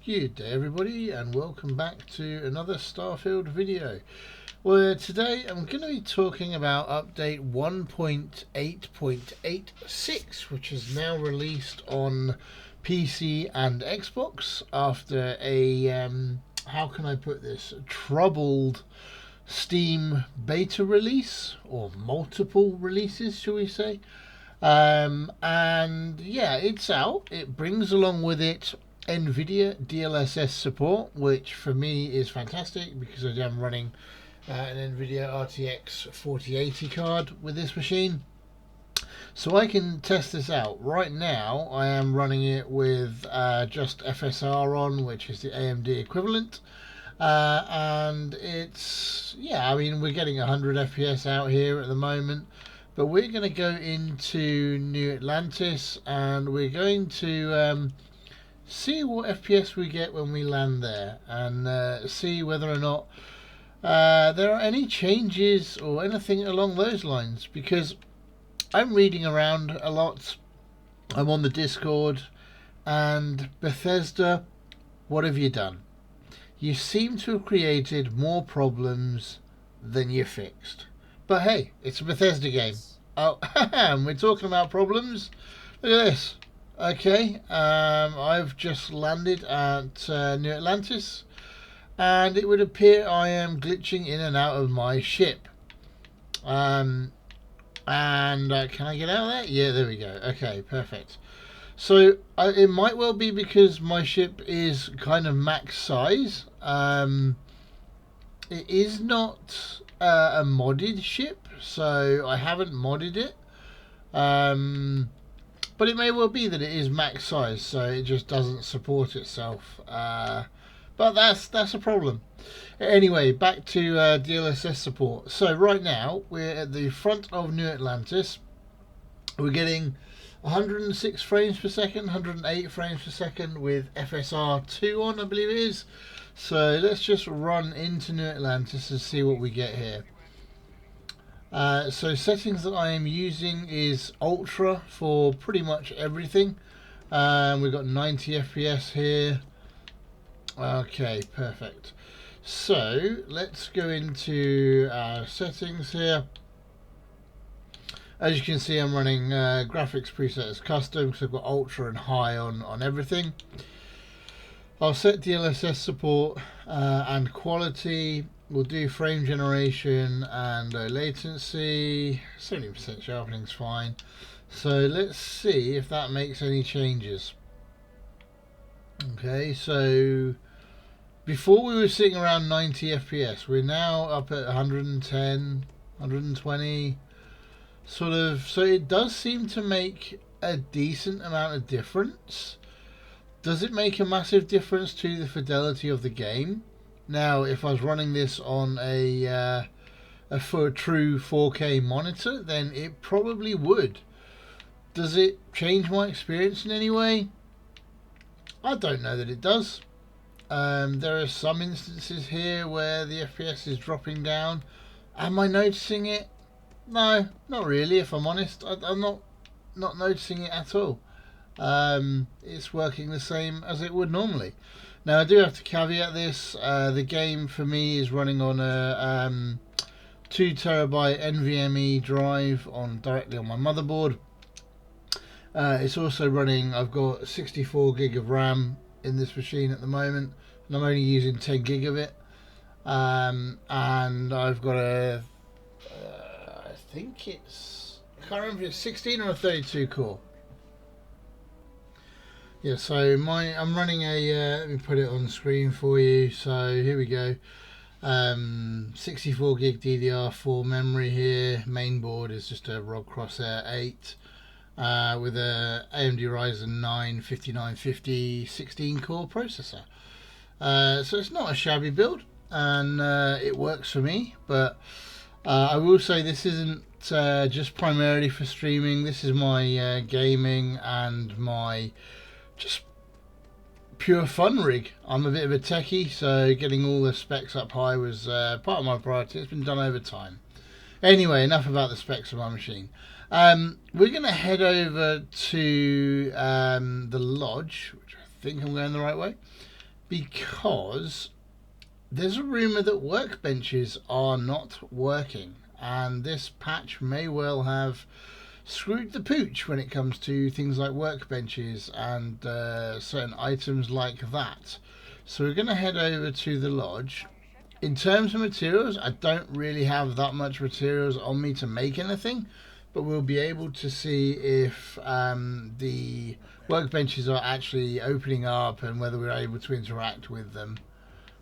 Good day everybody, and welcome back to another Starfield video, where today I'm going to be talking about update 1.8.86, which is now released on PC and Xbox after a how can I put this, troubled Steam beta release, or multiple releases shall we say. And yeah, it's out. It brings along with it NVIDIA DLSS support, which for me is fantastic because I am running an NVIDIA RTX 4080 card with this machine. So I can test this out. Right now I am running it with just FSR on, which is the AMD equivalent. And it's, yeah, I mean, we're getting 100 FPS out here at the moment. But we're going to go into New Atlantis and we're going to see what FPS we get when we land there, and see whether or not there are any changes or anything along those lines, because I'm reading around a lot. I'm on the Discord, and Bethesda, what have you done? You seem to have created more problems than you fixed. But hey, it's a Bethesda game. Oh, and we're talking about problems. Look at this. Okay, I've just landed at New Atlantis, and it would appear I am glitching in and out of my ship. And can I get out of there? Yeah, there we go. Okay, perfect. So it might well be because my ship is kind of max size. It is not a modded ship, so I haven't modded it. But it may well be that it is max size, so it just doesn't support itself. But that's a problem. Anyway, back to DLSS support. So right now we're at the front of New Atlantis. We're getting 106 frames per second, 108 frames per second with FSR 2 on, I believe it is. So let's just run into New Atlantis and see what we get here. So settings that I am using is Ultra for pretty much everything. We've got 90 FPS here. Okay, perfect. So let's go into settings here. As you can see, I'm running graphics preset as custom because I've got Ultra and High on everything. I'll set DLSS support and quality. We'll do frame generation and low latency. 70% sharpening is fine. So let's see if that makes any changes. Okay, so before we were sitting around 90 FPS. We're now up at 110, 120, sort of. So it does seem to make a decent amount of difference. Does it make a massive difference to the fidelity of the game? Now, if I was running this on a true 4K monitor, then it probably would. Does it change my experience in any way? I don't know that it does. There are some instances here where the FPS is dropping down. Am I noticing it? No, not really, if I'm honest. I'm not noticing it at all. It's working the same as it would normally. Now I do have to caveat this. The game for me is running on a 2TB NVMe drive directly on my motherboard. It's also running, I've got 64 gig of RAM in this machine at the moment, and I'm only using 10 gig of it. And I've got I think it's, I can't remember if it's 16 or a 32 core. Yeah, so I'm running a, let me put it on screen for you. So here we go. 64 gig DDR4 memory here. Main board is just a ROG Crosshair 8 with a AMD Ryzen 9 5950 16 core processor. So it's not a shabby build, and it works for me. But I will say this isn't just primarily for streaming. This is my gaming and my just pure fun rig. I'm a bit of a techie, so getting all the specs up high was part of my priority. It's been done over time. Anyway, enough about the specs of my machine. We're going to head over to the lodge, which I think I'm going the right way. because there's a rumor that workbenches are not working, and this patch may well have screwed the pooch when it comes to things like workbenches and certain items like that. So we're going to head over to the lodge. In terms of materials, I don't really have that much materials on me to make anything, but we'll be able to see if the workbenches are actually opening up and whether we're able to interact with them.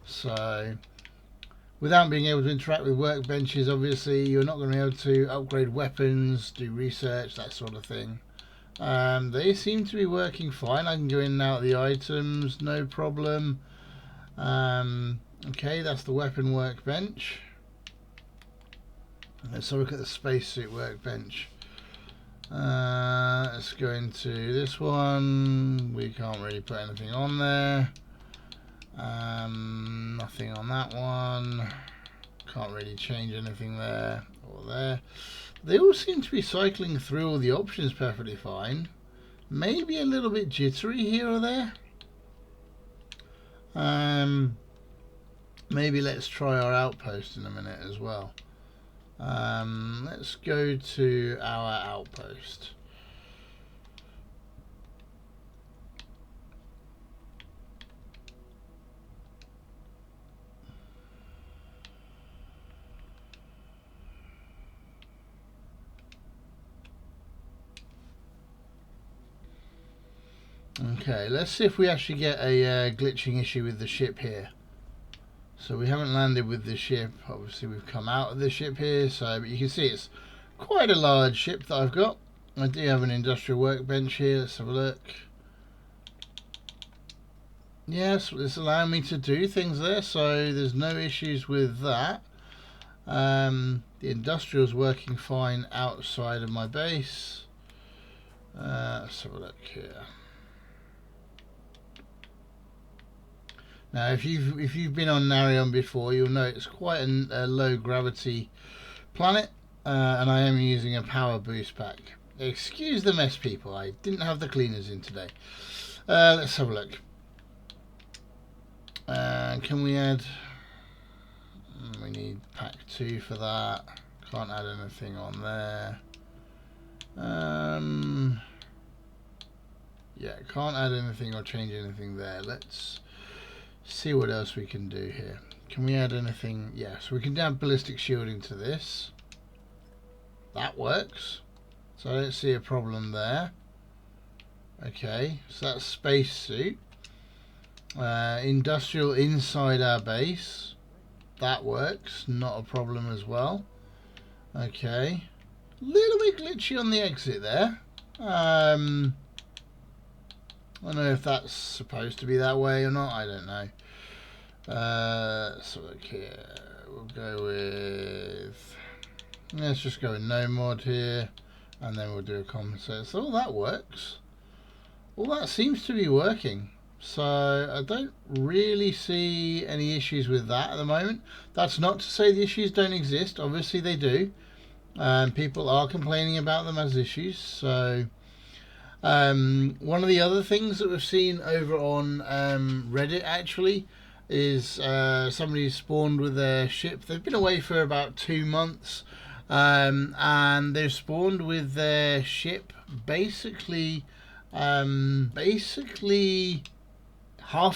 So without being able to interact with workbenches, obviously you're not going to be able to upgrade weapons, do research, that sort of thing. They seem to be working fine. I can go in and out of the items, no problem. Okay, that's the weapon workbench. Let's have a look at the spacesuit workbench. Let's go into this one. We can't really put anything on there. Nothing on that one. Can't really change anything there or there. They all seem to be cycling through all the options perfectly fine. Maybe a little bit jittery here or there. Maybe let's try our outpost in a minute as well. Let's go to our outpost. Okay, let's see if we actually get a glitching issue with the ship here. So we haven't landed with the ship. Obviously we've come out of the ship here, so but you can see it's quite a large ship that I've got. I do have an industrial workbench here. Let's have a look. Yes, it's allowing me to do things there, so there's no issues with that. The industrial's working fine outside of my base. Let's have a look here. Now, if you've been on Narion before, you'll know it's quite a low gravity planet, and I am using a power boost pack. Excuse the mess, people. I didn't have the cleaners in today. Let's have a look. Can we add? We need pack 2 for that. Can't add anything on there. Yeah, can't add anything or change anything there. Let's see what else we can do here. Can we add anything? Yeah, so we can add ballistic shielding to this. That works. So I don't see a problem there. Okay, so that's spacesuit. Industrial inside our base. That works. Not a problem as well. Okay. Little bit glitchy on the exit there. I don't know if that's supposed to be that way or not. I don't know. So look here. We'll go with. Let's just go with no mod here, and then we'll do a compensate. So all that works. All that seems to be working. So I don't really see any issues with that at the moment. That's not to say the issues don't exist. Obviously they do. People are complaining about them as issues. So. One of the other things that we've seen over on Reddit actually is somebody spawned with their ship. They've been away for about 2 months, and they've spawned with their ship basically half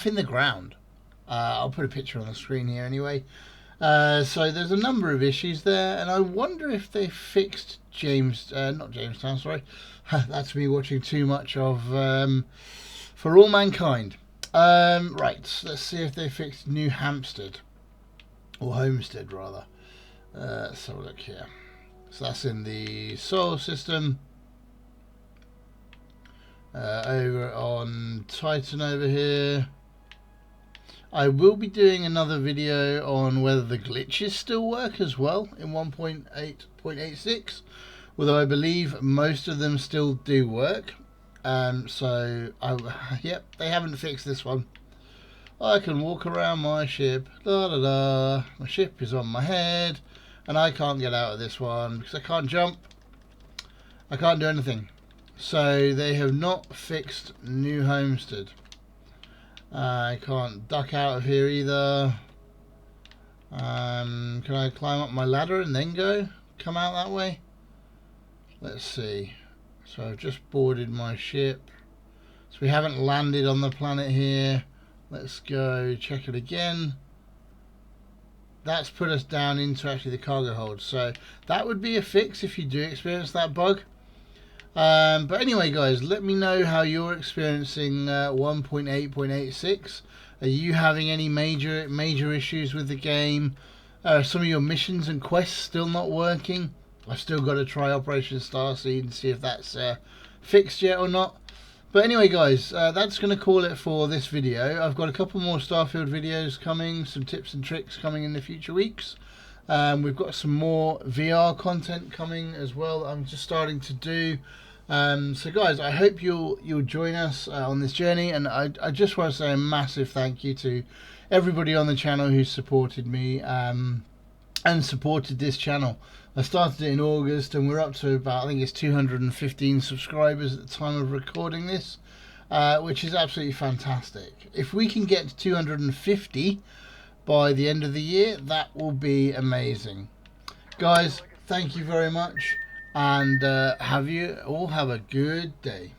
in the ground. I'll put a picture on the screen here anyway. So there's a number of issues there, and I wonder if they fixed not Jamestown, sorry. That's me watching too much of For All Mankind. Right, let's see if they fixed New Hampstead, or Homestead rather. Let's have a look here. So that's in the solar system. Over on Titan over here. I will be doing another video on whether the glitches still work as well in 1.8.86, although I believe most of them still do work. Yep, they haven't fixed this one. I can walk around my ship, la la la. My ship is on my head, and I can't get out of this one because I can't jump. I can't do anything. So they have not fixed New Homestead. I can't duck out of here either. Can I climb up my ladder and then come out that way? Let's see. So I've just boarded my ship. So we haven't landed on the planet here. Let's go check it again. That's put us down into actually the cargo hold. So that would be a fix if you do experience that bug. But anyway, guys, let me know how you're experiencing 1.8.86. Are you having any major issues with the game? Some of your missions and quests still not working? I've still got to try Operation Starseed and see if that's fixed yet or not. But anyway, guys, that's going to call it for this video. I've got a couple more Starfield videos coming, some tips and tricks coming in the future weeks. We've got some more VR content coming as well. I'm just starting to do. So guys, I hope you'll join us on this journey, and I just want to say a massive thank you to everybody on the channel who supported me and supported this channel. I started it in August and we're up to about, I think it's 215 subscribers at the time of recording this, which is absolutely fantastic. If we can get to 250 by the end of the year, that will be amazing. Guys, thank you very much, and have a good day.